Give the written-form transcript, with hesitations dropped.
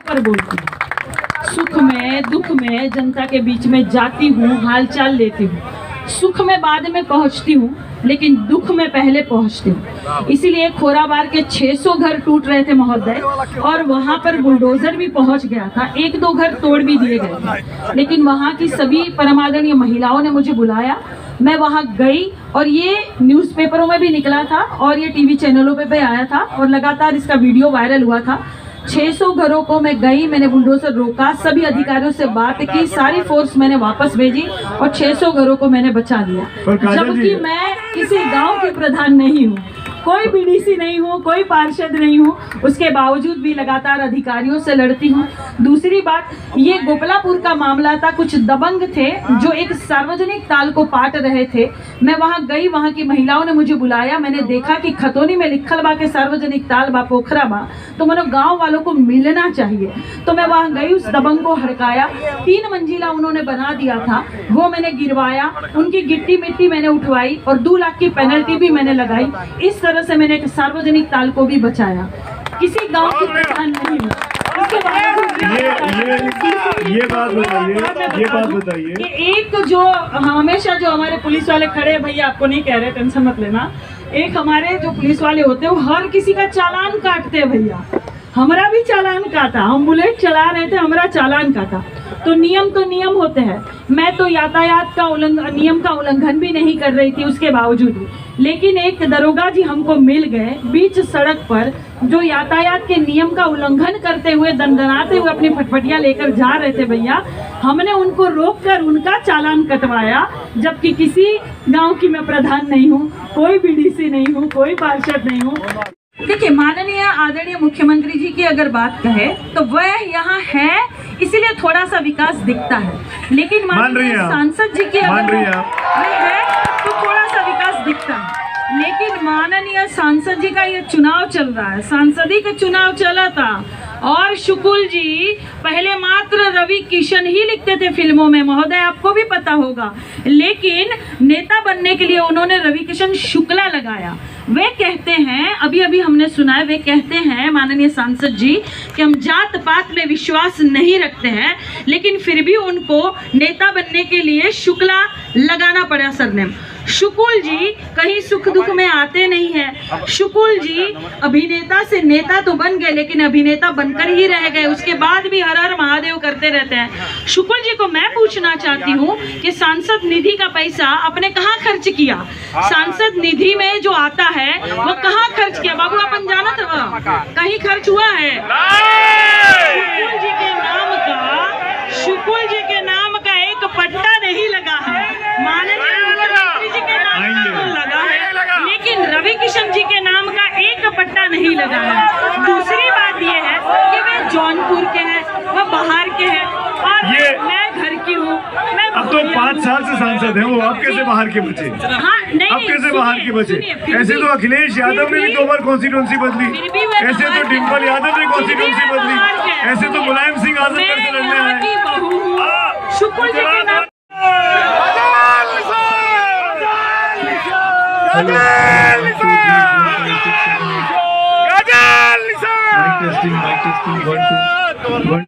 पर बोलती हूँ। सुख में दुख में जनता के बीच में जाती हूँ, हालचाल लेती हूँ। सुख में बाद में पहुँचती हूँ, लेकिन दुख में पहले पहुँचती हूँ। इसीलिए खोराबार के 600 घर टूट रहे थे महोदय, और वहाँ पर बुलडोजर भी पहुँच गया था। 1-2 घर तोड़ भी दिए गए थे, लेकिन वहाँ की सभी परमादरणीय महिलाओं ने मुझे बुलाया। मैं वहाँ गई और ये न्यूज़पेपरों में भी निकला था और ये टीवी चैनलों पे भी आया था और लगातार इसका वीडियो वायरल हुआ था। 600 घरों को मैं गई, मैंने बुलडोजर रोका, सभी अधिकारियों से बात की, सारी फोर्स मैंने वापस भेजी और 600 घरों को मैंने बचा लिया। जबकि मैं किसी गांव की प्रधान नहीं हूँ, कोई बीडीसी नहीं हूँ, कोई पार्षद नहीं हूँ, उसके बावजूद भी लगातार अधिकारियों से लड़ती हूँ। दूसरी बात, ये गोपलापुर का मामला था। कुछ दबंग थे जो एक सार्वजनिक ताल को पाट रहे थे। मैं वहाँ गई, वहाँ की महिलाओं ने मुझे बुलाया। मैंने देखा कि खतौनी में लिखल बा के सार्वजनिक ताल बा, पोखरा बा, तो मनो गाँव वालों को मिलना चाहिए। तो मैं वहाँ गई, उस दबंग को हड़काया। 3 मंजिला उन्होंने बना दिया था, वो मैंने गिरवाया, उनकी गिट्टी मिट्टी मैंने उठवाई और 2 लाख की पेनल्टी भी मैंने लगाई। इस तरह से मैंने एक सार्वजनिक ताल को भी बचाया। किसी गांव की प्रधान नहीं हूँ। ये बात बताइए कि एक जो हमेशा जो हमारे पुलिस वाले खड़े हैं, भैया आपको नहीं कह रहे, टेंशन मत लेना, एक हमारे जो पुलिस वाले होते हैं वो हर किसी का चालान काटते हैं। भैया हमारा भी चालान काटा, हम बुलेट चला रहे थे, हमारा चालान काटा। तो नियम होते हैं। मैं तो यातायात का नियम का उल्लंघन भी नहीं कर रही थी उसके बावजूद भी, लेकिन एक दरोगा जी हमको मिल गए बीच सड़क पर, जो यातायात के नियम का उल्लंघन करते हुए दंडनाते हुए अपनी फटफटियां लेकर जा रहे थे। भैया हमने उनको रोककर उनका चालान कटवाया, जबकि किसी गांव की मैं प्रधान नहीं हूँ, कोई बीडीसी नहीं हूँ, कोई पार्षद नहीं हूँ। देखिए, माननीय आदरणीय मुख्यमंत्री जी की अगर बात कहे तो वह यहाँ है, इसीलिए थोड़ा सा विकास दिखता है, लेकिन माननीय सांसद जी की अगर है तो थोड़ा सा विकास दिखता है। लेकिन माननीय सांसद जी का ये चुनाव चल रहा है, सांसदी का चुनाव चला था, और शुक्ल जी पहले मात्र रवि किशन ही लिखते थे फिल्मों में, महोदय आपको भी पता होगा, लेकिन नेता बनने के लिए उन्होंने रवि किशन शुक्ला लगाया। वे कहते हैं, अभी अभी हमने सुना है, वे कहते हैं माननीय सांसद जी कि हम जात पात में विश्वास नहीं रखते हैं, लेकिन फिर भी उनको नेता बनने के लिए शुक्ला लगाना पड़ा सरनेम। शुक्ल जी कहीं सुख दुख में आते नहीं है। शुक्ल जी अभिनेता से नेता तो बन गए, लेकिन अभिनेता बनकर ही रह गए, उसके बाद भी हर हर महादेव करते रहते हैं। शुक्ल जी को मैं पूछना चाहती हूँ कि सांसद निधि का पैसा आपने कहाँ खर्च किया? सांसद निधि में जो आता है वो कहाँ खर्च किया? बाबू अपन जाना था, कहीं खर्च हुआ है? शुक्ल जी के नाम का, शुक्ल जी के नाम का एक पट्टा नहीं लगा है। माननीय मुख्यमंत्री जी के नाम का लगा है, लेकिन रवि किशन जी के नाम का एक पट्टा नहीं लगा है। दूसरी बात ये है कि वे जौनपुर के हैं, वह बाहर के हैं, और मैं घर की हूँ। अब तो 5 साल से सांसद हैं वो, आप कैसे बाहर के बचे? हाँ, नहीं, अब कैसे बाहर के बचे? ऐसे तो अखिलेश यादव ने भी 2 बार कॉन्स्टिट्यूंसी बदली, ऐसे तो डिम्पल यादव ने कॉन्स्टिट्यूंसी बदली, ऐसे तो मुलायम सिंह आजमगढ़ से लड़ने आए। शुक्ल जी के नाम Mic testing, 1 2 1